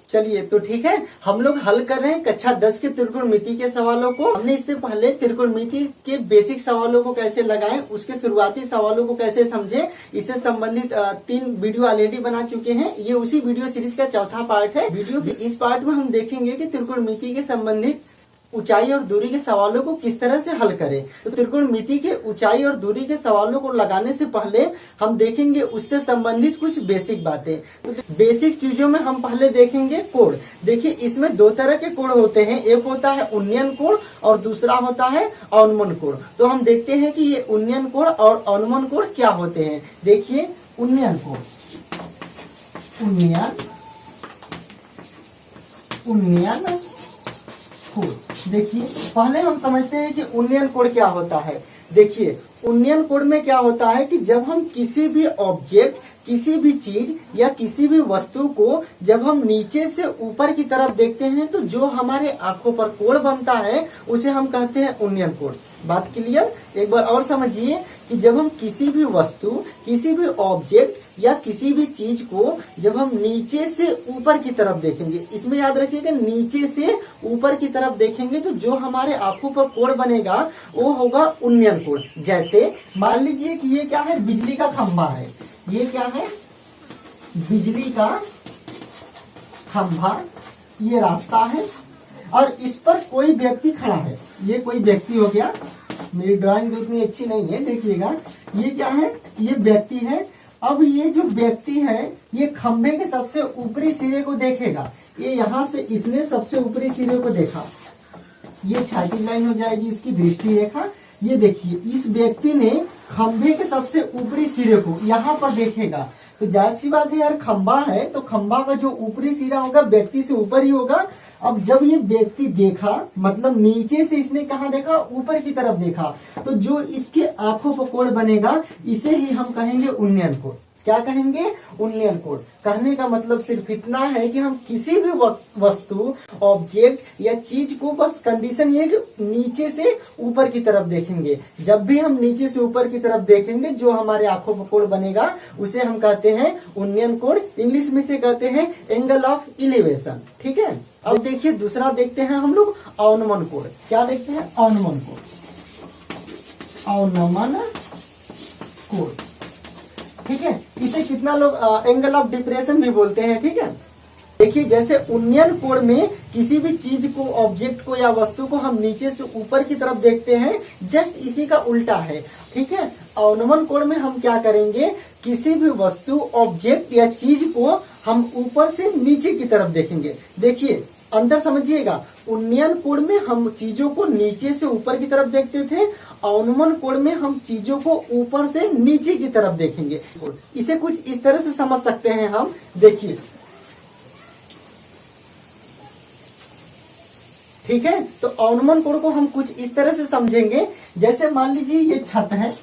चलिए तो ठीक है, हम लोग हल कर रहे हैं कक्षा 10 के त्रिकोणमिति के सवालों को। हमने इससे पहले त्रिकोणमिति के बेसिक सवालों को कैसे लगाएं, उसके शुरुआती सवालों को कैसे समझें, इससे संबंधित 3 वीडियो ऑलरेडी बना चुके हैं। ये उसी वीडियो सीरीज का चौथा पार्ट है। वीडियो के इस पार्ट में हम देखेंगे कि त्रिकोणमिति के संबंधित ऊंचाई और दूरी के सवालों को किस तरह से हल करें। तो त्रिकोणमिति के ऊंचाई और दूरी के सवालों को लगाने से पहले हम देखेंगे उससे संबंधित कुछ बेसिक बातें। तो बेसिक चीजों में हम पहले देखेंगे कोण। देखिए, इसमें 2 तरह के कोण होते हैं, एक होता है उन्नयन कोण और दूसरा होता है अवनमन कोण। तो हम देखते हैं कि ये उन्नयन कोण और अवनमन कोण क्या होते हैं। देखिए, उन्नयन कोण, उन्नयन कोण। देखिए, पहले हम समझते हैं कि उन्नयन कोण क्या होता है। देखिए, उन्नयन कोण में क्या होता है कि जब हम किसी भी ऑब्जेक्ट, किसी भी चीज या किसी भी वस्तु को जब हम नीचे से ऊपर की तरफ देखते हैं तो जो हमारे आंखों पर कोण बनता है उसे हम कहते हैं उन्नयन कोण। बात क्लियर? एक बार और समझिए कि जब हम किसी भी वस्तु, किसी भी ऑब्जेक्ट या किसी भी चीज को जब हम नीचे से ऊपर की तरफ देखेंगे, इसमें याद रखिएगा नीचे से ऊपर की तरफ देखेंगे तो जो हमारे आंखों पर कोण बनेगा वो होगा उन्नयन कोण। जैसे मान लीजिए कि ये क्या है, बिजली का खंभा है। ये क्या है, बिजली का खंभा, ये रास्ता है और इस पर कोई व्यक्ति खड़ा है। ये कोई व्यक्ति हो गया, मेरी ड्राइंग तो इतनी अच्छी नहीं है, देखिएगा। ये क्या है, ये व्यक्ति है। अब ये जो व्यक्ति है ये खंभे के सबसे ऊपरी सिरे को देखेगा। ये यहाँ से इसने सबसे ऊपरी सिरे को देखा, ये क्षैतिज लाइन हो जाएगी इसकी दृष्टि रेखा। ये देखिए, इस व्यक्ति ने खंभे के सबसे ऊपरी सिरे को यहाँ पर देखेगा। तो जाहिर सी बात है यार, खंभा है तो खंभा का जो ऊपरी सिरा होगा व्यक्ति से ऊपर ही होगा। अब जब ये व्यक्ति देखा, मतलब नीचे से इसने कहा देखा, ऊपर की तरफ देखा, तो जो इसके आंखों पर कोण बनेगा इसे ही हम कहेंगे उन्नयन कोण। क्या कहेंगे? उन्नयन कोण। कहने का मतलब सिर्फ इतना है कि हम किसी भी वस्तु, ऑब्जेक्ट या चीज को बस कंडीशन ये कि नीचे से ऊपर की तरफ देखेंगे। जब भी हम नीचे से ऊपर की तरफ देखेंगे जो हमारे आंखों पर कोण बनेगा उसे हम कहते हैं उन्नयन कोण। इंग्लिश में से कहते हैं एंगल ऑफ इलिवेशन। ठीक है, अब देखिए दूसरा देखते हैं हम लोग अवनमन कोण। क्या देखते हैं? अवनमन कोण, अवनमन कोण। ठीक है, इसे कितना लोग एंगल ऑफ डिप्रेशन भी बोलते हैं। ठीक है, देखिए जैसे उन्नयन कोण में किसी भी चीज को, ऑब्जेक्ट को या वस्तु को हम नीचे से ऊपर की तरफ देखते हैं, जस्ट इसी का उल्टा है। ठीक है, अवनमन कोण में हम क्या करेंगे, किसी भी वस्तु, ऑब्जेक्ट या चीज को हम ऊपर से नीचे की तरफ देखेंगे। देखिए अंतर समझिएगा, उन्नयन कोण में हम चीजों को नीचे से ऊपर की तरफ देखते थे, अवनमन कोण में हम चीजों को ऊपर से नीचे की तरफ देखेंगे। इसे कुछ इस तरह से समझ सकते हैं हम। देखिए, ठीक है, तो अवनमन कोण को हम कुछ इस तरह से समझेंगे। जैसे मान लीजिए ये छत है,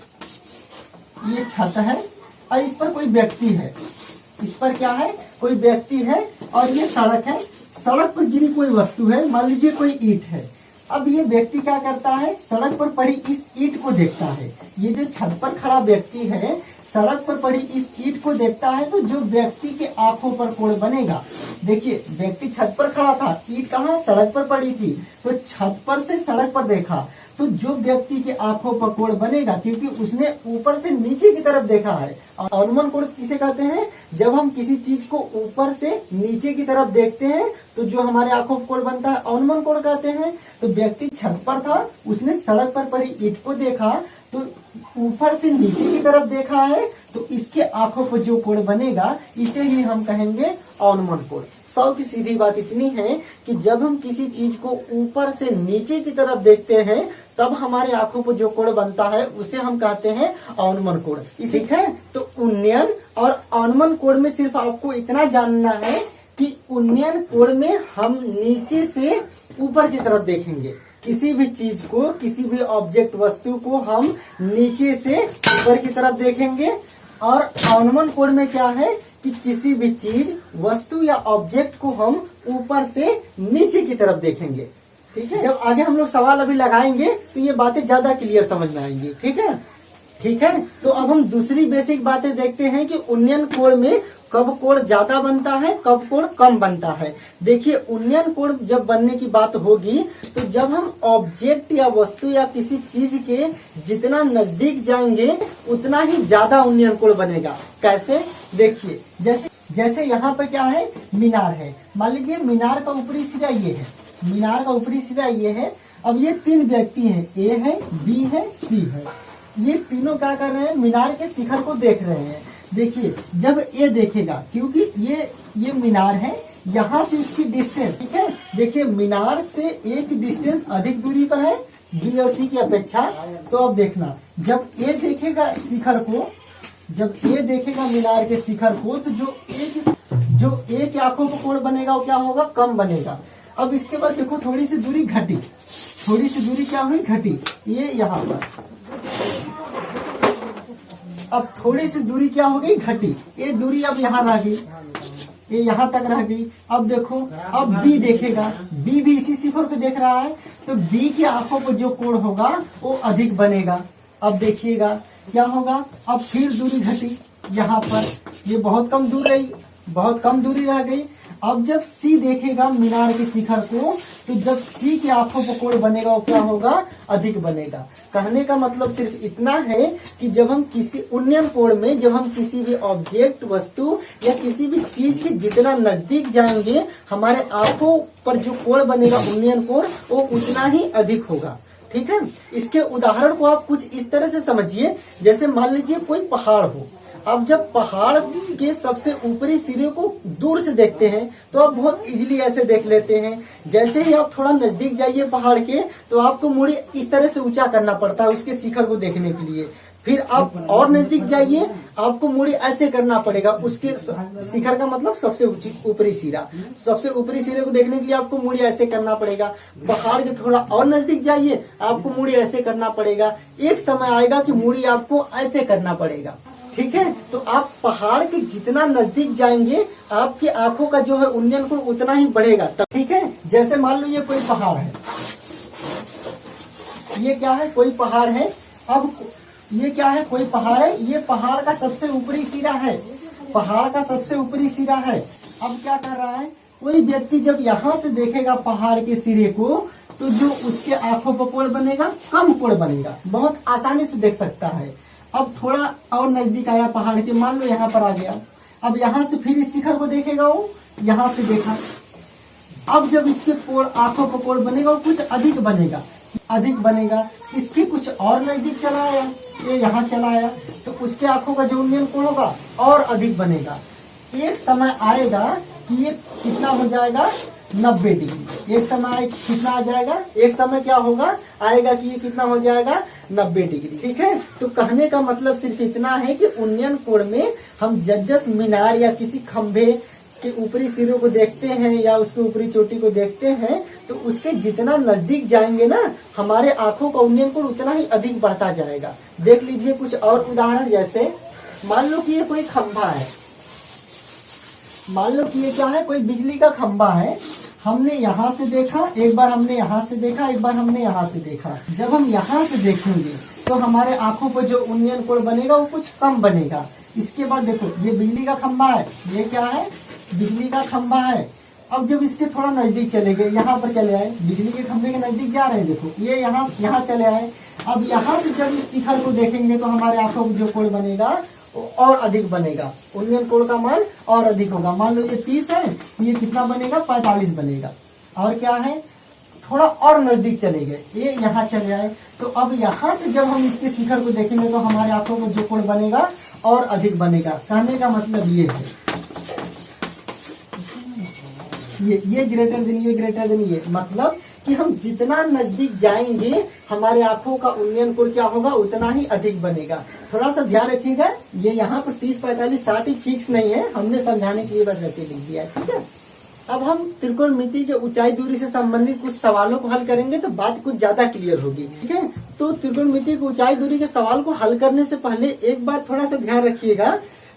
ये छत है और इस पर कोई व्यक्ति है। इस पर क्या है? कोई व्यक्ति है। और ये सड़क है, सड़क पर गिरी कोई वस्तु है, मान लीजिए कोई ईंट है। अब ये व्यक्ति क्या करता है, सड़क पर पड़ी इस ईंट को देखता है। ये जो छत पर खड़ा व्यक्ति है सड़क पर पड़ी इस ईंट को देखता है, तो जो व्यक्ति के आंखों पर कोण बनेगा, देखिए व्यक्ति छत पर खड़ा था, ईंट कहाँ? सड़क पर पड़ी थी, तो छत पर से सड़क पर देखा, तो जो व्यक्ति के आंखों पर कोण बनेगा क्योंकि उसने ऊपर से नीचे की तरफ देखा है। अवनमन कोण किसे कहते हैं? जब हम किसी चीज को ऊपर से नीचे की तरफ देखते हैं तो जो हमारे आंखों पर कोण बनता है अवनमन कोण कहते हैं। तो व्यक्ति छत पर था, उसने सड़क पर पड़ी ईंट को देखा, तो ऊपर से नीचे की तरफ देखा है, तो इसके आंखों पर जो कोण बनेगा इसे ही हम कहेंगे अवनमन कोण। सौ की सीधी बात इतनी है कि जब हम किसी चीज को ऊपर से नीचे की तरफ देखते हैं तब हमारे आंखों पर जो कोण बनता है उसे हम कहते हैं अवनमन कोण। ठीक है, तो उन्नयन और अवनमन कोण में सिर्फ आपको इतना जानना है कि उन्नयन कोण में हम नीचे से ऊपर की तरफ देखेंगे। किसी भी चीज को, किसी भी ऑब्जेक्ट, वस्तु को हम नीचे से ऊपर की तरफ देखेंगे। और अवनमन कोण में क्या है कि किसी भी चीज, वस्तु या ऑब्जेक्ट को हम ऊपर से नीचे की तरफ देखेंगे। ठीक है, जब आगे हम लोग सवाल अभी लगाएंगे तो ये बातें ज्यादा क्लियर समझ में आएंगी। ठीक है, ठीक है, तो अब हम दूसरी बेसिक बातें देखते हैं कि उन्नयन कोण में कब कोण ज्यादा बनता है, कब कोण कम बनता है। देखिए उन्नयन कोण जब बनने की बात होगी तो जब हम ऑब्जेक्ट या वस्तु या किसी चीज के जितना नजदीक जाएंगे उतना ही ज्यादा उन्नयन कोण बनेगा। कैसे? देखिए जैसे यहाँ पे क्या है, मीनार है। मान लीजिए मीनार का ऊपरी सिरा ये है, मीनार का ऊपरी सिरा ये है। अब ये तीन व्यक्ति हैं, ए है, बी है, सी है। ये तीनों क्या कर रहे हैं, मीनार के शिखर को देख रहे हैं। देखिए जब ए देखेगा, क्योंकि ये मीनार है, यहाँ से इसकी डिस्टेंस, ठीक है। देखिए मीनार से ए की डिस्टेंस अधिक दूरी पर है बी और सी की अपेक्षा। तो अब देखना, जब ए देखेगा शिखर को, जब ए देखेगा मीनार के शिखर को, तो जो ए की आंखों को कोण बनेगा वो क्या होगा, कम बनेगा। अब इसके बाद देखो थोड़ी सी दूरी घटी, थोड़ी सी दूरी क्या हुई, घटी, ये यहाँ पर। अब थोड़ी सी दूरी क्या हो गई, घटी। ये दूरी अब यहाँ रह गई, ये यहाँ तक रह गई। अब देखो, अब बी देखेगा, बी भी इसी शिखर को देख रहा है, तो बी की आंखों को जो कोण होगा वो अधिक बनेगा। अब देखिएगा क्या होगा, अब फिर दूरी घटी यहाँ पर, ये बहुत कम दूर रही, बहुत कम दूरी रह गई। अब जब सी देखेगा मीनार के शिखर को, तो जब सी की आंखों पर कोण बनेगा वो क्या होगा, अधिक बनेगा। कहने का मतलब सिर्फ इतना है कि जब हम किसी उन्नयन कोण में, जब हम किसी भी ऑब्जेक्ट, वस्तु या किसी भी चीज के जितना नजदीक जाएंगे, हमारे आंखों पर जो कोण बनेगा उन्नयन कोण, वो उतना ही अधिक होगा। ठीक है। इसके उदाहरण को आप कुछ इस तरह से समझिए, जैसे मान लीजिए कोई पहाड़ हो। अब जब पहाड़ के सबसे ऊपरी सिरे को दूर से देखते हैं तो आप बहुत इजीली ऐसे देख लेते हैं। जैसे ही आप थोड़ा नजदीक जाइए पहाड़ के, तो आपको मूड़ी इस तरह से ऊंचा करना पड़ता है उसके शिखर को देखने के लिए। फिर आप और नजदीक जाइए, आपको मूड़ी ऐसे करना पड़ेगा उसके शिखर का मतलब सबसे ऊपरी सिरा, सबसे ऊपरी सिरे को देखने के लिए आपको मूड़ी ऐसे करना पड़ेगा। पहाड़ के थोड़ा और नजदीक जाइए, आपको मूड़ी ऐसे करना पड़ेगा। एक समय आएगा कि मूड़ी आपको ऐसे करना पड़ेगा। ठीक है। तो आप पहाड़ के जितना नजदीक जाएंगे, आपकी आंखों का जो है उन्नयन कोण उतना ही बढ़ेगा। ठीक है। जैसे मान लो ये कोई पहाड़ है, ये क्या है, कोई पहाड़ है। अब ये क्या है, कोई पहाड़ है, ये पहाड़ का सबसे ऊपरी सिरा है, पहाड़ का सबसे ऊपरी सिरा है। अब क्या कर रहा है, कोई व्यक्ति जब यहाँ से देखेगा पहाड़ के सिरे को, तो जो उसके आंखों पर कोण बनेगा, कम कोण बनेगा, बहुत आसानी से देख सकता है। अब थोड़ा और नजदीक आया पहाड़ के, मान लो यहाँ पर आ गया। अब यहाँ से फिर इस शिखर को देखेगा, वो यहाँ से देखा। अब जब इसके कोण, आंखों पर कोण बनेगा, वो कुछ अधिक बनेगा, अधिक बनेगा। इसके कुछ और नजदीक चला आया, ये यहाँ चला आया, तो उसके आंखों का जो उन्नयन कोण होगा और अधिक बनेगा। एक समय आएगा कि ये कितना हो जाएगा, 90 डिग्री। एक समय कितना आ जाएगा, एक समय क्या होगा, आएगा कि ये कितना हो जाएगा, 90 डिग्री। ठीक है। तो कहने का मतलब सिर्फ इतना है कि उन्नयन कोण में हम जस मीनार या किसी खंभे के ऊपरी सिरों को देखते हैं या उसके ऊपरी चोटी को देखते हैं, तो उसके जितना नजदीक जाएंगे ना, हमारे आंखों का उन्नयन कोण उतना ही अधिक बढ़ता जाएगा। देख लीजिए कुछ और उदाहरण। जैसे मान लो कि ये कोई खंभा है, मान लो कि ये क्या है, कोई बिजली का खंभा है। हमने यहाँ से देखा, एक बार हमने यहाँ से देखा, एक बार हमने यहाँ से देखा। जब हम यहाँ से देखेंगे तो हमारे आंखों पर जो उन्नयन कोण बनेगा वो कुछ कम बनेगा। इसके बाद देखो, ये बिजली का खंभा है, ये क्या है, बिजली का खंभा है। अब जब इसके थोड़ा नजदीक चले गए, यहाँ पर चले आए, बिजली के खंभे के नजदीक जा रहे हैं, देखो ये यहाँ चले आए। अब यहाँ से जब इस शिखर को देखेंगे तो हमारे आंखों में जो कोण बनेगा और अधिक बनेगा, उन्नयन कोण का मान और अधिक होगा। मान लो ये 30 है, ये कितना बनेगा, 45 बनेगा। और क्या है, थोड़ा और नजदीक चले गए, ये यहाँ चले आए, तो अब यहाँ से जब हम इसके शिखर को देखेंगे तो हमारे आंखों में जो कोण बनेगा और अधिक बनेगा। कहने का मतलब ये है, ये ग्रेटर देन ये, ग्रेटर देन ये, मतलब कि हम जितना नजदीक जाएंगे हमारे आंखों का उन्नयन कोण क्या होगा, उतना ही अधिक बनेगा। थोड़ा सा ध्यान रखिएगा, ये यहाँ पर 30, 45, 60 फिक्स नहीं है, हमने समझाने के लिए बस ऐसे लिख दिया है। ठीक है। अब हम त्रिकोणमिति के ऊंचाई दूरी से संबंधित कुछ सवालों को हल करेंगे तो बात कुछ ज्यादा क्लियर होगी। ठीक है। तो त्रिकोणमिति की ऊंचाई दूरी के सवाल को हल करने से पहले एक बात थोड़ा सा ध्यान रखिएगा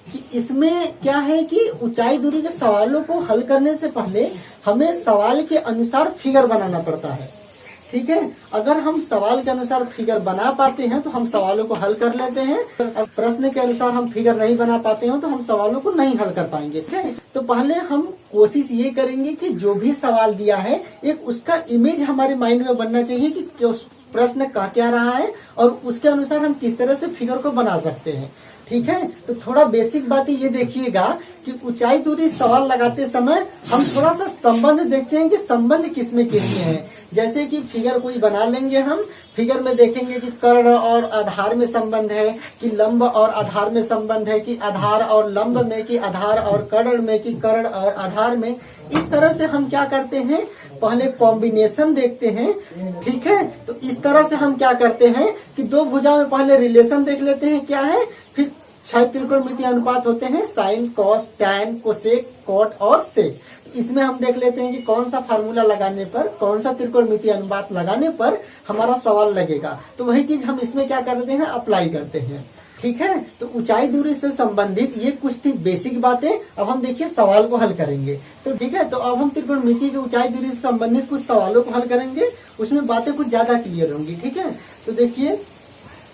कि इसमें क्या है कि ऊंचाई दूरी के सवालों को हल करने से पहले हमें सवाल के अनुसार फिगर बनाना पड़ता है। ठीक है। अगर हम सवाल के अनुसार फिगर बना पाते हैं तो हम सवालों को हल कर लेते हैं। अगर प्रश्न के अनुसार हम फिगर नहीं बना पाते हैं तो हम सवालों को नहीं हल कर पाएंगे। ठीक है। तो पहले हम कोशिश ये करेंगे कि जो भी सवाल दिया है एक उसका इमेज हमारे माइंड में बनना चाहिए कि उस प्रश्न कह क्या रहा है और उसके अनुसार हम किस तरह से फिगर को बना सकते हैं। ठीक है। तो थोड़ा बेसिक बातें ये देखिएगा कि ऊंचाई दूरी सवाल लगाते समय हम थोड़ा सा संबंध देखते हैं कि संबंध किसमें किसमें है। जैसे कि फिगर कोई बना लेंगे, हम फिगर में देखेंगे कि कर्ण और आधार में संबंध है, कि लंब और आधार में संबंध है, कि आधार और लंब में, कि आधार और कर्ण में, कि कर्ण और आधार में। इस तरह से हम क्या करते हैं, पहले कॉम्बिनेशन देखते हैं। ठीक है। तो इस तरह से हम क्या करते हैं कि दो भुजाओं में पहले रिलेशन देख लेते हैं क्या है, फिर 6 त्रिकोणमितीय अनुपात होते हैं, sine, cos, tan, cosec, cot और सेक। इसमें हम देख लेते हैं कि कौन सा फार्मूला लगाने पर, कौन सा त्रिकोणमितीय अनुपात लगाने पर हमारा सवाल लगेगा। तो वही चीज हम इसमें क्या करते हैं, अप्लाई करते हैं। ठीक है। तो ऊंचाई दूरी से संबंधित ये कुछ थी बेसिक बातें। अब हम देखिए सवाल को हल करेंगे। तो ठीक है। तो अब हम त्रिकोणमिति की ऊंचाई दूरी से संबंधित कुछ सवालों को हल करेंगे, उसमें बातें कुछ ज्यादा क्लियर होंगी। ठीक है। तो देखिए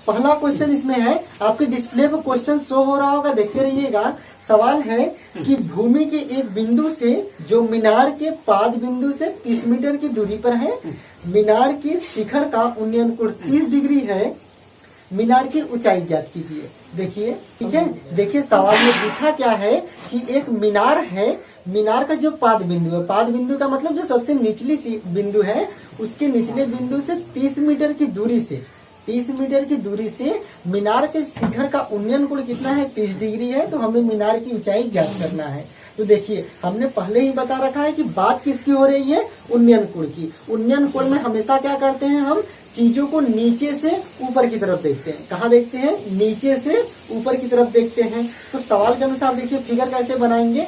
पहला क्वेश्चन इसमें है, आपके डिस्प्ले पर क्वेश्चन शो हो रहा होगा, देखते रहिएगा। सवाल है कि भूमि के एक बिंदु से जो मीनार के पाद बिंदु से 30 मीटर की दूरी पर है, मीनार के शिखर का उन्नयन कोण 30 डिग्री है, मीनार की ऊंचाई ज्ञात कीजिए। देखिए ठीक है। देखिए सवाल में पूछा क्या है कि एक मीनार है, मीनार का जो पाद बिंदु है, पाद बिंदु का मतलब जो सबसे निचली बिंदु है, उसके निचले बिंदु से 30 मीटर की दूरी से, 30 मीटर की दूरी से मीनार के शिखर का उन्नयन कोण कितना है, 30 डिग्री है। तो हमें मीनार की ऊंचाई ज्ञात करना है। तो देखिए हमने पहले ही बता रखा है कि बात किसकी हो रही है, उन्नयन कोण की। उन्नयन कोण में हमेशा क्या करते हैं, हम चीजों को नीचे से ऊपर की तरफ देखते हैं। कहाँ देखते हैं, नीचे से ऊपर की तरफ देखते हैं। तो सवाल के अनुसार देखिए फिगर कैसे बनाएंगे।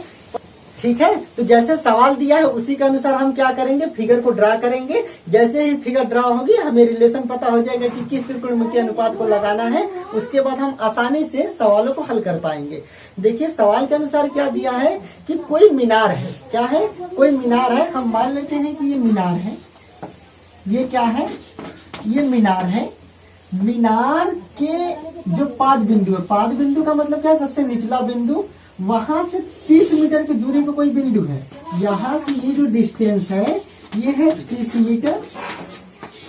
ठीक है। तो जैसे सवाल दिया है उसी के अनुसार हम क्या करेंगे, फिगर को ड्रा करेंगे। जैसे ही फिगर ड्रा होगी हमें रिलेशन पता हो जाएगा कि किस त्रिकोणमितीय अनुपात को लगाना है। उसके बाद हम आसानी से सवालों को हल कर पाएंगे। देखिए सवाल के अनुसार क्या दिया है कि कोई मीनार है, क्या है, कोई मीनार है। हम मान लेते हैं कि ये मीनार है, ये क्या है, ये मीनार है। मीनार के जो पाद बिंदु है, पाद बिंदु का मतलब क्या है, सबसे निचला बिंदु, वहां से 30 मीटर की दूरी पे कोई बिंदु है। यहाँ से ये जो डिस्टेंस है ये है 30 मीटर।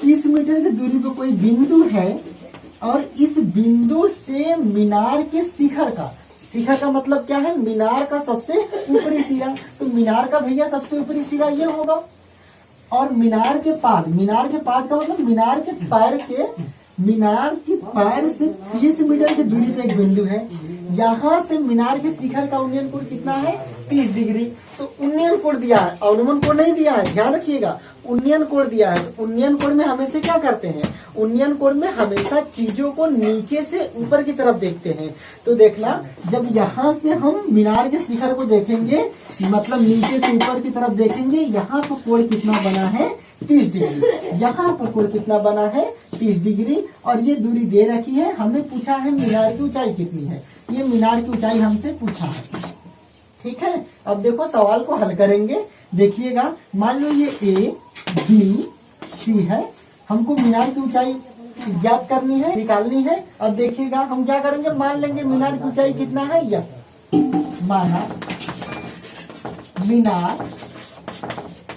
30 मीटर की दूरी पे कोई बिंदु है और इस बिंदु से मीनार के शिखर का, शिखर का मतलब क्या है, मीनार का सबसे ऊपरी सिरा। तो मीनार का भैया सबसे ऊपरी सिरा ये होगा। और मीनार के पाद, मीनार के पाद का मतलब मीनार के पैर के, मीनार के पैर से 30 मीटर की दूरी पे एक बिंदु है। यहाँ से मीनार के शिखर का उन्नयन कोण कितना है, 30 डिग्री। तो उन्नयन कोण दिया है, अवनमन कोण नहीं दिया है, ध्यान रखिएगा। उन्नयन कोण दिया है। तो उन्नयन कोण में हमेशा क्या करते हैं, उन्नयन कोण में हमेशा चीजों को नीचे से ऊपर की तरफ देखते हैं। तो देखना, जब यहाँ से हम मीनार के शिखर को देखेंगे, मतलब नीचे से ऊपर की तरफ देखेंगे, यहाँ पर कोण कितना बना है, 30 डिग्री। यहाँ पर कोण कितना बना है, 30 डिग्री। और ये दूरी दे रखी है। हमें पूछा है मीनार की ऊंचाई कितनी है, ये मीनार की ऊंचाई हमसे पूछा है। ठीक है। अब देखो सवाल को हल करेंगे। देखिएगा, मान लो ये A, B, C है। हमको मीनार की ऊंचाई ज्ञात करनी है, निकालनी है। अब देखिएगा हम क्या करेंगे, मान लेंगे मीनार की ऊंचाई कितना है, यह माना मीनार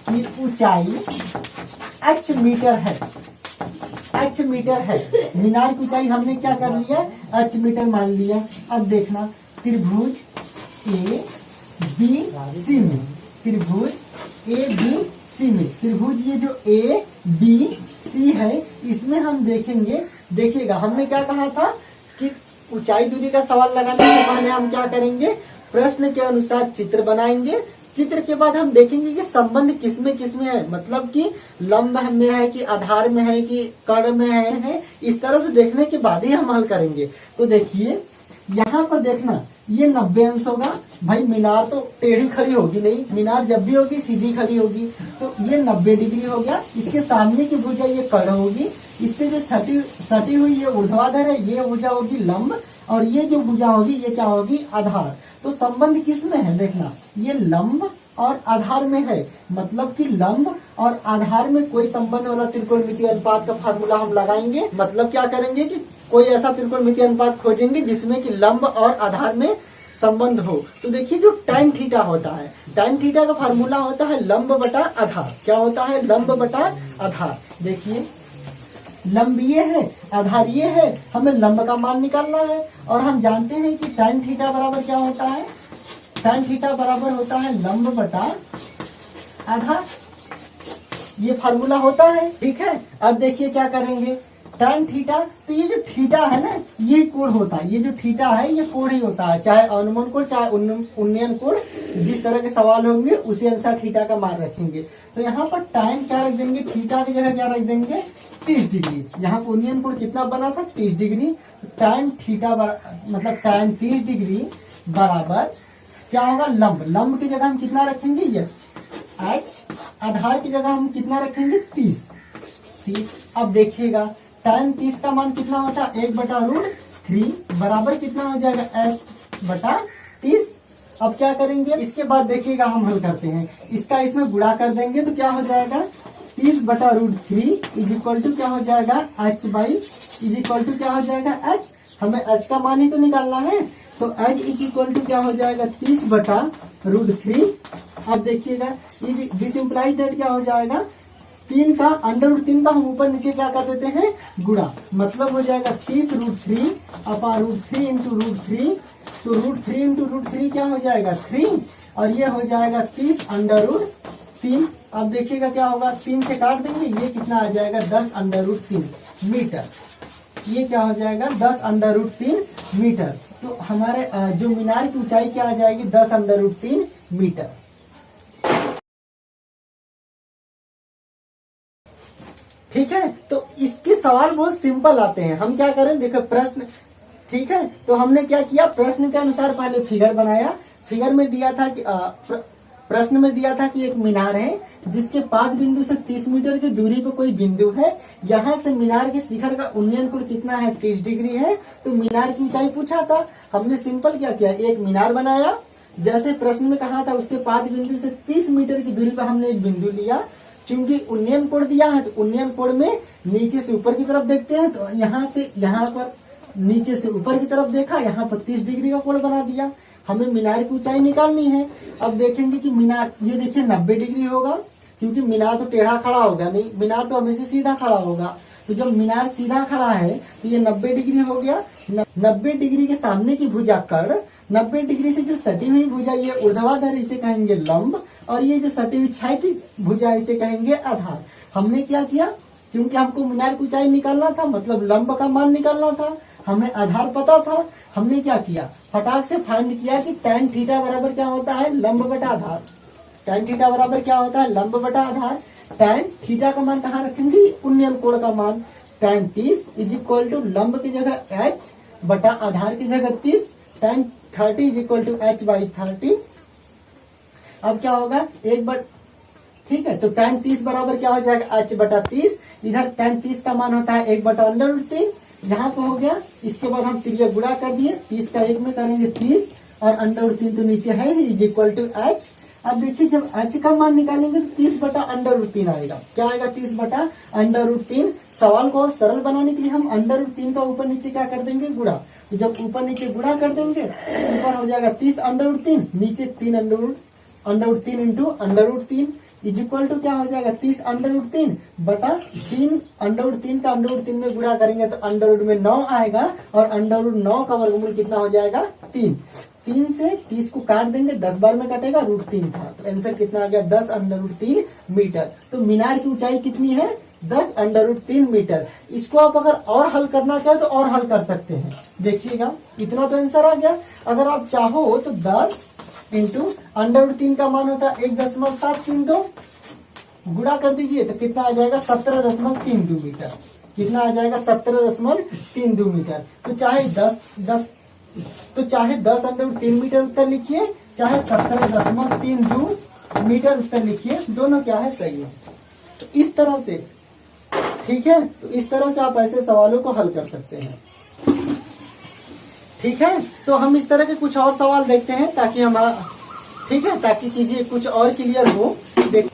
की ऊंचाई h मीटर है, h मीटर है। मीनार की ऊंचाई हमने क्या कर लिया, h मीटर मान लिया। अब देखना, त्रिभुज A B C में, त्रिभुज A B C में, त्रिभुज ये जो A B C है, इसमें हम देखेंगे। देखिएगा हमने क्या कहा था कि ऊंचाई दूरी का सवाल लगाने से पहले हम क्या करेंगे, प्रश्न के अनुसार चित्र बनाएंगे। चित्र के बाद हम देखेंगे कि संबंध किसमें किसमें है, मतलब कि लंब में है कि आधार में है कि कर्ण में है। इस तरह से देखने के बाद ही हम हल करेंगे। तो देखिए यहाँ पर देखना, ये 90 अंश होगा। भाई मीनार तो टेढ़ी खड़ी होगी नहीं, मीनार जब भी होगी सीधी खड़ी होगी। तो ये 90 डिग्री हो गया। इसके सामने की भुजा ये कर्ण होगी, इससे जो सटी हुई ये ऊर्ध्वाधर है, ये भुजा होगी लंब, और ये जो भुजा होगी ये क्या होगी, आधार। तो संबंध किस में है, देखना, ये लंब और आधार में है, मतलब कि लंब और आधार में कोई संबंध वाला त्रिकोणमितीय अनुपात का फार्मूला हम लगाएंगे। मतलब क्या करेंगे कि कोई ऐसा त्रिकोणमितीय अनुपात खोजेंगे जिसमें कि लंब और आधार में संबंध हो। तो देखिए जो tan थीटा होता है, tan थीटा का फार्मूला होता है लंब बटा आधार। क्या होता है? लंब बटा आधार। देखिए लंब ये है, आधार ये है, हमें लंब का मान निकालना है और हम जानते हैं कि tan थीटा बराबर क्या होता है? tan थीटा बराबर होता है लंब बटा आधार। ये फार्मूला होता है, ठीक है। अब देखिए क्या करेंगे, tan थीटा, तो ये जो थीटा है ना, ये कोण होता है। ये जो थीटा है ये कोण ही होता है, चाहे अनुमान कोण चाहे उन्नयन कोण, जिस तरह के सवाल होंगे उसी अनुसार थीटा का मान रखेंगे। तो यहाँ पर tan क्या रख देंगे? थीटा की जगह क्या रख देंगे? 30 डिग्री। यहाँ पर उन्नयन कोण कितना बना था? 30 डिग्री। tan थीटा मतलब tan 30 डिग्री बराबर क्या होगा? लंब। लंब की जगह हम कितना रखेंगे? ये h। आधार की जगह हम कितना रखेंगे? 30। अब देखिएगा tan 30 का मान कितना होता है? 1/√3 बराबर कितना हो जाएगा? h/30। अब क्या करेंगे? इसके बाद देखिएगा हम हल करते हैं, इसका इसमें गुणा कर देंगे तो क्या हो जाएगा? 30/√3 इज इक्वल टू क्या हो जाएगा? इज इक्वल टू क्या हो जाएगा? h। हमें h का मान ही तो निकालना है, तो h इज इक्वल टू क्या हो जाएगा? 30/√3। अब देखिएगा दिस इम्प्लाइज दैट क्या हो जाएगा? 3 का √3 का हम ऊपर नीचे क्या कर देते हैं? गुणा। मतलब हो जाएगा 30√3 अपॉन √3 इंटू √3। तो √3 इंटू √3 क्या हो जाएगा? 3, और ये हो जाएगा 30√3। अब देखिएगा क्या होगा? 3 से काट देंगे, ये कितना आ जाएगा? 10√3 मीटर। ये क्या हो जाएगा? 10√3 मीटर। तो हमारे जो मीनार की ऊंचाई क्या आ जाएगी? 10√3 मीटर। ठीक है, तो इसके सवाल बहुत सिंपल आते हैं। हम क्या करें, देखो प्रश्न, ठीक है, तो हमने क्या किया, प्रश्न के अनुसार पहले फिगर बनाया। फिगर में दिया था कि प्रश्न में दिया था कि एक मीनार है जिसके पाद बिंदु से 30 मीटर की दूरी पर कोई बिंदु है। यहाँ से मीनार के शिखर का उन्नयन कोण कितना है? 30 डिग्री है। तो मीनार की ऊंचाई पूछा था, हमने सिंपल क्या किया, एक मीनार बनाया जैसे प्रश्न में कहा था, उसके पाद बिंदु से 30 मीटर की दूरी पर हमने एक बिंदु लिया। क्योंकि उन्नयन कोण दिया है तो उन्नयन कोण में नीचे से ऊपर की तरफ देखते हैं, तो यहाँ से यहाँ पर नीचे से ऊपर की तरफ देखा, यहाँ पर 30 डिग्री का कोण बना दिया। हमें मीनार की ऊंचाई निकालनी है। अब देखेंगे कि मीनार, ये देखिए 90 डिग्री होगा, क्योंकि मीनार तो टेढ़ा खड़ा होगा नहीं, मीनार तो हमेशा सीधा खड़ा होगा। तो जब मीनार सीधा खड़ा है तो ये 90 डिग्री हो गया। 90 डिग्री के सामने की भुजा कर्ण, 90 डिग्री से जो सटी हुई भुजा ये ऊर्ध्वाधर, इसे कहेंगे लंब, और ये जो सटी हुई क्षैतिज भुजा इसे कहेंगे आधार। हमने क्या किया, क्योंकि हमको मीनार की ऊंचाई निकालना था, मतलब लंब का मान निकालना था, हमें आधार पता था, हमने क्या किया, फटाक से फाइंड किया कि tan थीटा बराबर क्या होता है? लंब बटा आधार। tan थीटा बराबर क्या होता है? लंब बटा आधार। tan थीटा का मान कहाँ रखेंगे? उन्नयन कोण का मान। tan 30 इज इक्वल टू लंब की जगह h बटा आधार की जगह 30। tan 30 is equal to h/30। अब क्या होगा? ठीक है, तो tan 30 बराबर क्या हो जाएगा? h/30। इधर tan 30 का मान होता है 1/√3, यहाँ पे हो गया। इसके बाद हम त्रिया गुणा कर दिए, 30 का 1 में करेंगे 30, और √3 तो नीचे है ही, इज इक्वल टू h। अब देखिए जब h का मान निकालेंगे तो 30/√3 आएगा। क्या आएगा? 30/√3। सवाल को और सरल बनाने के लिए हम √3 का ऊपर नीचे क्या कर देंगे? गुणा। तो जब ऊपर नीचे गुणा कर देंगे, ऊपर हो जाएगा 30/√3, नीचे 3/√3 इंटू √3 इज इक्वल टू क्या हो जाएगा? 30/√3 बटा 3/√3 का √3 में गुणा करेंगे तो अंडर में 9 आएगा, और √9 का वर्गमूल कितना हो जाएगा? 3। 3 से 30 को काट देंगे, 10 बार में कटेगा, √3 था, तो आंसर कितना आ गया? 10/√3 मीटर। तो मीनार की ऊंचाई कितनी है? 10/√3 मीटर। इसको आप अगर और हल करना चाहे तो और हल कर सकते हैं। देखिएगा इतना तो आंसर आ गया। अगर आप चाहो तो 10 इंटू √3 का मान होता है 1.732, गुणा कर दीजिए तो कितना आ जाएगा? 17.32 मीटर। कितना आ जाएगा? 17.32 मीटर। तो चाहे 10/√3 मीटर उत्तर लिखिए, चाहे 17.32 मीटर उत्तर लिखिए, दोनों क्या है? सही है। तो इस तरह से, ठीक है, तो इस तरह से आप ऐसे सवालों को हल कर सकते हैं। ठीक है, तो हम इस तरह के कुछ और सवाल देखते हैं ताकि हम, ठीक है, ताकि चीजें कुछ और क्लियर हो। देख,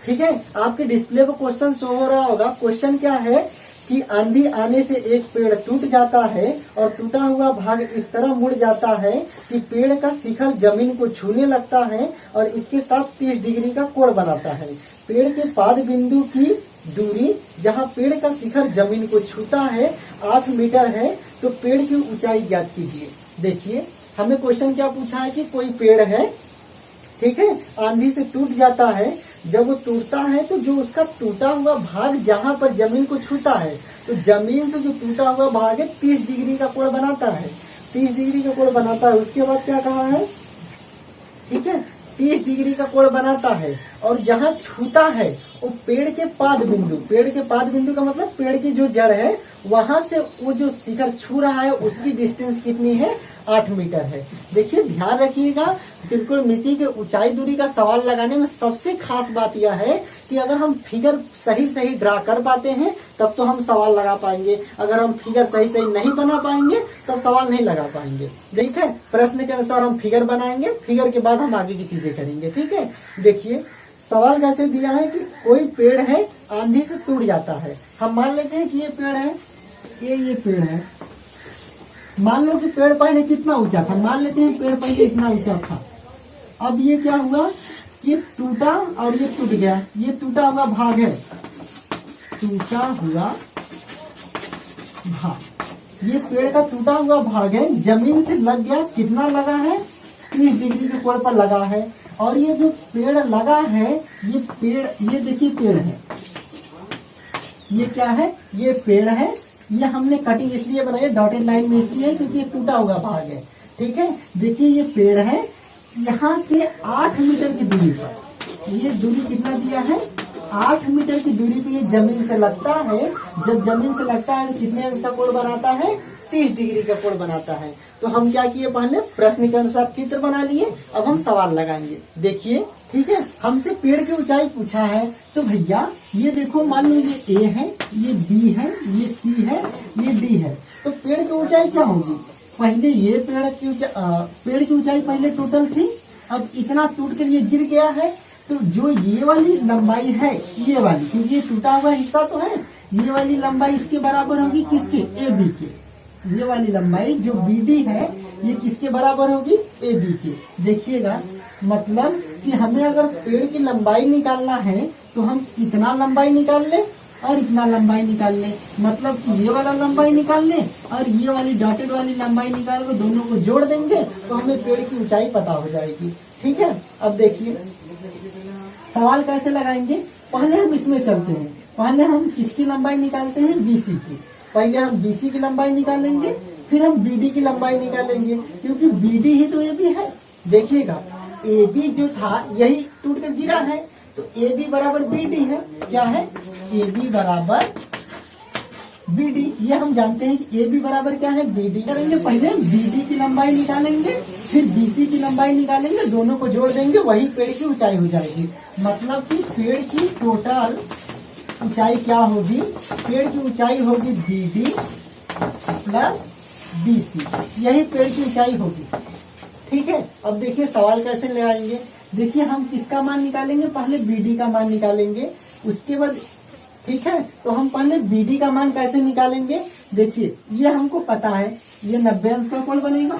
ठीक है, आपके डिस्प्ले पर क्वेश्चन शो हो रहा होगा। क्वेश्चन क्या है कि आंधी आने से एक पेड़ टूट जाता है और टूटा हुआ भाग इस तरह मुड़ जाता है कि पेड़ का शिखर जमीन को छूने लगता है और इसके साथ 30 डिग्री का कोण बनाता है। पेड़ के पाद बिंदु की दूरी जहां पेड़ का शिखर जमीन को छूता है 8 मीटर है, तो पेड़ की ऊंचाई ज्ञात कीजिए। देखिए, हमें क्वेश्चन क्या पूछा है कि कोई पेड़ है, ठीक है, आंधी से टूट जाता है। जब वो टूटता है तो जो उसका टूटा हुआ भाग जहां पर जमीन को छूता है, तो जमीन से जो टूटा हुआ भाग है 30 डिग्री का कोण बनाता है। 30 डिग्री का कोण बनाता है। उसके बाद क्या कहा है, ठीक है, 30 डिग्री का कोण बनाता है और जहां छूता है वो पेड़ के पाद बिंदु, पेड़ के पाद बिंदु का मतलब पेड़ की जो जड़ है वहां से वो जो शिखर छू रहा है उसकी डिस्टेंस कितनी है, 8 मीटर है। देखिए, ध्यान रखिएगा, त्रिकोणमिति के ऊंचाई दूरी का सवाल लगाने में सबसे खास बात यह है कि अगर हम फिगर सही सही ड्रा कर पाते हैं तब तो हम सवाल लगा पाएंगे। अगर हम फिगर सही सही नहीं बना पाएंगे तब सवाल नहीं लगा पाएंगे। ठीक है, प्रश्न के अनुसार हम फिगर बनाएंगे, फिगर के बाद हम आगे की चीजें करेंगे। ठीक है, देखिए सवाल कैसे दिया है कि कोई पेड़ है आंधी से टूट जाता है। हम मान लेते हैं कि ये पेड़ है, ये पेड़ है। मान लो कि पेड़ पहले कितना ऊंचा था, मान लेते हैं पेड़ पहले इतना ऊंचा था। अब ये क्या हुआ कि टूटा और ये टूट गया, ये टूटा हुआ भाग है, टूटा हुआ भाग, ये पेड़ का टूटा हुआ भाग है, जमीन से लग गया, कितना लगा है, 30 डिग्री के कोण पर लगा है। और ये जो पेड़ लगा है, ये पेड़, ये देखिए पेड़ है, ये क्या है, ये पेड़ है। ये हमने कटिंग इसलिए बनाई है, डॉटेड लाइन में इसलिए क्योंकि ये टूटा हुआ भाग है। ठीक है, देखिए ये पेड़ है, यहाँ से 8 मीटर की दूरी पर, ये दूरी कितना दिया है, 8 मीटर की दूरी पे ये जमीन से लगता है। जब जमीन से लगता है तो कितने अंश का कोण बनाता है, 30 डिग्री का कोण बनाता है। तो हम क्या किए, पहले प्रश्न के अनुसार चित्र बना लिए, अब हम सवाल लगाएंगे। देखिए, ठीक है, हमसे पेड़ की ऊंचाई पूछा है, तो भैया ये देखो, मान लो ये A है, ये B है, ये C है, ये D है, तो पेड़ की ऊंचाई क्या होगी। पहले ये पेड़ की ऊंचाई पहले टोटल थी, अब इतना टूट कर ये गिर गया है, तो जो ये वाली लंबाई है, ये वाली, क्योंकि ये टूटा हुआ हिस्सा तो है, ये वाली लंबाई इसके बराबर होगी किसके, AB के। ये वाली लंबाई जो BD है ये किसके बराबर होगी, AB के। देखिएगा, मतलब कि हमें अगर पेड़ की लंबाई निकालना है तो हम इतना लंबाई निकाल लें और इतना लंबाई निकाल लें, मतलब ये वाला लंबाई निकाल लें और ये वाली डॉटेड वाली लंबाई निकाल कर दोनों को जोड़ देंगे तो हमें पेड़ की ऊंचाई पता हो जाएगी। ठीक है, अब देखिए सवाल कैसे लगाएंगे। पहले हम इसमें चलते हैं, पहले हम किसकी लंबाई निकालते हैं, BC की। पहले हम BC की लंबाई निकालेंगे, फिर हम BD की लंबाई निकालेंगे, क्योंकि BD ही तो AB है। देखिएगा, AB जो था यही टूट कर गिरा है, तो AB बराबर BD है। क्या है, AB बराबर BD, ये हम जानते हैं कि AB बराबर क्या है, BD। करेंगे, पहले BD की लंबाई निकालेंगे, फिर BC की लंबाई निकालेंगे, दोनों को जोड़ देंगे, वही पेड़ की ऊंचाई हो जाएगी। मतलब कि पेड़ की टोटल ऊंचाई क्या होगी, पेड़ की ऊंचाई होगी BD प्लस BC, यही पेड़ की ऊंचाई होगी। ठीक है, अब देखिए सवाल कैसे ले आएंगे। देखिए, हम किसका मान निकालेंगे, पहले BD का मान निकालेंगे, उसके बाद, ठीक है, तो हम पहले BD का मान कैसे निकालेंगे। देखिए, ये हमको पता है, ये 90 अंश का कोण बनेगा।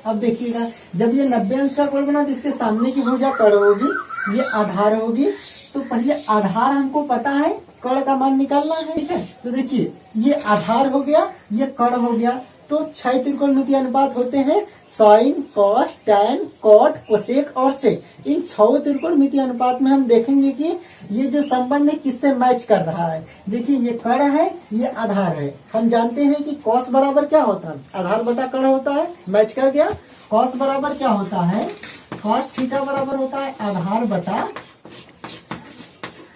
अब देखिएगा, जब ये 90 अंश का कोण बना तो इसके सामने की भुजा कड़ होगी, ये आधार होगी, तो पहले आधार हमको पता है, कड़ का मान निकालना है। ठीक है, तो देखिए ये आधार हो गया, ये कड़ हो गया, तो 6 त्रिकोणमितीय अनुपात होते हैं, sine, cos, tan, cot, cosec और सेक। इन 6 त्रिकोणमितीय अनुपात में हम देखेंगे कि ये जो संबंध है किससे मैच कर रहा है। देखिए, ये कड़ है, ये आधार है। हम जानते हैं कि कॉस बराबर क्या होता है, आधार बटा कड़ होता है, मैच कर गया। कॉस बराबर क्या होता है, कॉस थीटा बराबर होता है आधार बटा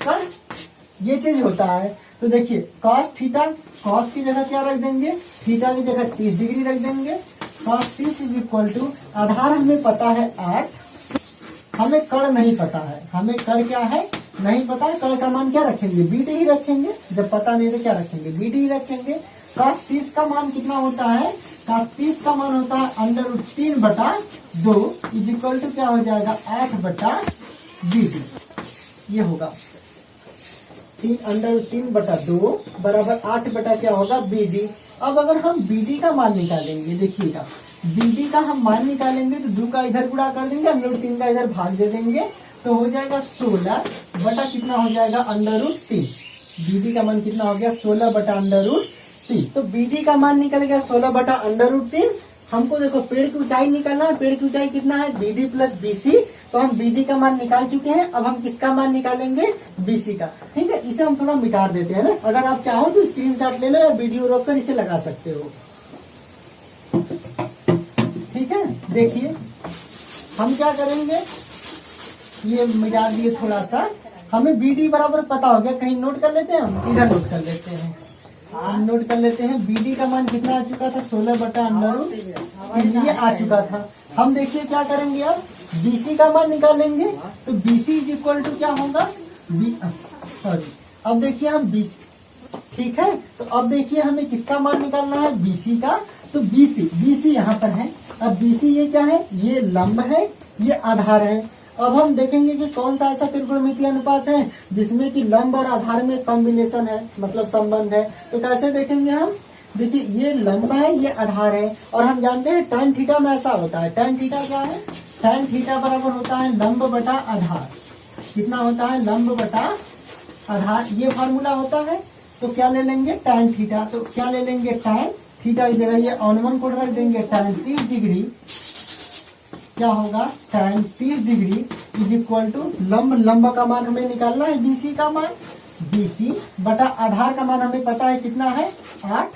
कड़, ये चीज होता है। तो देखिए, कॉस थीटा, कॉस की जगह क्या रख देंगे, थीटा की जगह 30 डिग्री रख देंगे। कॉस 30 इज इक्वल टू, आधार हमें पता है 8, हमें कड़ नहीं पता है, हमें कड़ क्या है नहीं पता है, कड़ का मान क्या रखेंगे, BD ही रखेंगे। जब पता नहीं तो क्या रखेंगे, BD ही रखेंगे। कॉस 30 का मान कितना होता है, कॉस 30 का मान होता है √3 बटा 2 इज इक्वल टू क्या हो जाएगा 8 बटा BD, ये होगा 3 बटा 2 बराबर 8 बटा क्या होगा BD। अब अगर हम BD का मान निकालेंगे, देखिएगा BD का हम मान निकालेंगे तो 2 का इधर गुणा कर देंगे, √3 का इधर भाग दे देंगे, तो हो जाएगा 16 बटा कितना हो जाएगा √3। BD का मान कितना हो गया 16 बटा √3। तो BD का मान निकल गया 16 बटा √3। हमको देखो पेड़ की ऊंचाई निकालना है, पेड़ की ऊंचाई कितना है BD प्लस BC, तो हम BD का मान निकाल चुके हैं। अब हम किसका मान निकालेंगे BC का। ठीक है, इसे हम थोड़ा मिटा देते हैं ना, अगर आप चाहो तो स्क्रीनशॉट ले लो या वीडियो रोककर इसे लगा सकते हो। ठीक है, देखिए हम क्या करेंगे, ये मिटा दिए थोड़ा सा, हमें BD बराबर पता हो गया, कहीं नोट कर लेते हैं, हम इधर नोट कर लेते हैं, हम नोट कर लेते हैं। BD का मान कितना आ चुका था 16 बटा √3 आ चुका था। हम देखिए क्या करेंगे, अब BC का मान निकालेंगे, तो BC इज इक्वल टू क्या होगा सॉरी, अब देखिए हम BC, ठीक है, तो अब देखिए हमें किसका मान निकालना है BC का, तो BC यहाँ पर है। अब BC ये क्या है, ये लंब है, ये आधार है। अब हम देखेंगे कि कौन सा ऐसा त्रिकोणमितीय अनुपात है जिसमें कि लंब और आधार में कॉम्बिनेशन है, मतलब संबंध है। तो कैसे देखेंगे हम, देखिए ये लंब है, ये आधार है, और हम जानते हैं tan थीटा में ऐसा होता है। tan थीटा क्या है, tan थीटा बराबर होता है लंब बटा आधार। कितना होता है, लंब बटा आधार, ये फॉर्मूला होता है। तो क्या ले लेंगे tan थीटा, तो क्या ले लेंगे tan थीटा की जगह ये ऑनमन कोड रख देंगे, tan 30 डिग्री क्या होगा tan 30 degree is equal to लंब का मान हमें निकालना है BC का मान, BC बटा आधार का मान हमें पता है कितना है 8।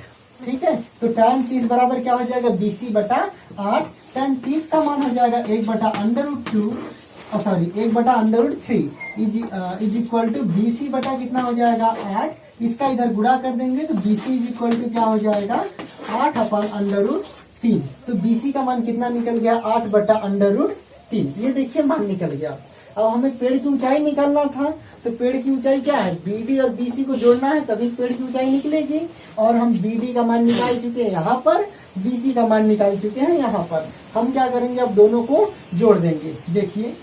ठीक है, तो tan 30 बराबर क्या हो जाएगा BC बटा 8। tan 30 का मान हो जाएगा 1 बटा √2 सॉरी 1 बटा √3 इज इक्वल टू BC बटा कितना हो जाएगा 8। इसका इधर गुणा कर देंगे तो BC इज इक्वल टू क्या हो जाएगा 8 अपन √3। तो BC का मान कितना निकल गया 8 बटा √3। ये देखिए मान निकल गया। अब हमें पेड़ की ऊंचाई निकालना था, तो पेड़ की ऊंचाई क्या है, BD और BC को जोड़ना है तभी पेड़ की ऊंचाई निकलेगी। और हम BD का मान निकाल चुके हैं यहाँ पर, BC का मान निकाल चुके हैं यहाँ पर। हम क्या करेंगे, अब दोनों को जोड़ देंगे। देखिए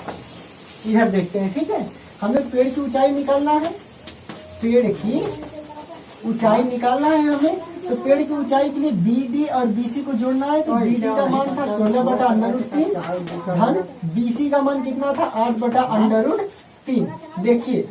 इधर देखते हैं, ठीक है, हमें पेड़ की ऊंचाई निकालना है, पेड़ की ऊंचाई निकालना है हमें। तो पेड़ की ऊंचाई के लिए BD और BC को जोड़ना है। तो BD का मान था 16 बटा √3 धन BC का मान कितना था 8 बटा √3। देखिए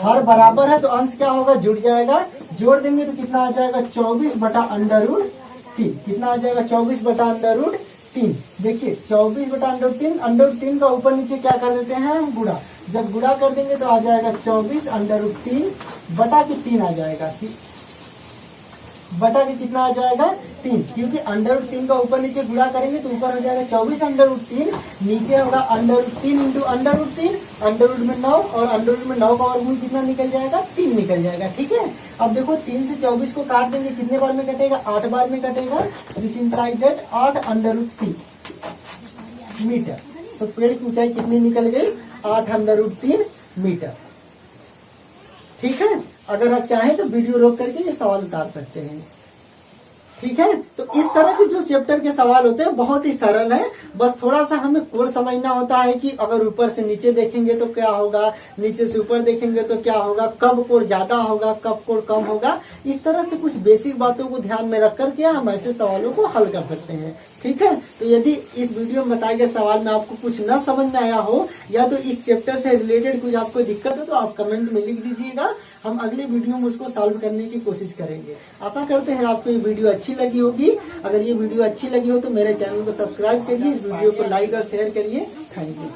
हर बराबर है तो अंश क्या होगा, जुड़ जाएगा, जोड़ देंगे तो कितना आ जाएगा 24 बटा √3। कितना आ जाएगा 24 बटा √3। देखिए 24 बटा √3 का ऊपर नीचे क्या कर देते हैं हम गुणा, जब गुणा कर देंगे तो आ जाएगा 24 √3 बटा के 3 आ जाएगा, बटा के कितना आ जाएगा 3, क्योंकि √3 का ऊपर नीचे गुणा करेंगे तो ऊपर हो जाएगा 24 √3, नीचे होगा √3 इंटू √3, अंडर में 9 और अंडर में 9 का वर्गमूल कितना निकल जाएगा 3 निकल जाएगा। ठीक है, अब देखो 3 से 24 को काट देंगे, कितने बार में कटेगा 8 बार में कटेगा। This implies that 8 √3 metre. तो पेड़ की ऊंचाई कितनी निकल गई 8 √3 मीटर। ठीक है, अगर आप चाहें तो वीडियो रोक करके ये सवाल उतार सकते हैं। ठीक है, तो इस तरह के जो चैप्टर के सवाल होते हैं बहुत ही सरल है, बस थोड़ा सा हमें कोड समझना होता है कि अगर ऊपर से नीचे देखेंगे तो क्या होगा, नीचे से ऊपर देखेंगे तो क्या होगा, कब कोड ज्यादा होगा, कब कोड कम होगा। इस तरह से कुछ बेसिक बातों को ध्यान में रख करके हम ऐसे सवालों को हल कर सकते हैं। ठीक है, तो यदि इस वीडियो में बताए गए सवाल में आपको कुछ न समझ में आया हो या तो इस चैप्टर से रिलेटेड कुछ आपको दिक्कत हो तो आप कमेंट में लिख दीजिएगा, हम अगले वीडियो में उसको सॉल्व करने की कोशिश करेंगे। आशा करते हैं आपको ये वीडियो अच्छी लगी होगी। अगर ये वीडियो अच्छी लगी हो तो मेरे चैनल को सब्सक्राइब करिए, इस वीडियो को लाइक और शेयर करिए। Thank you.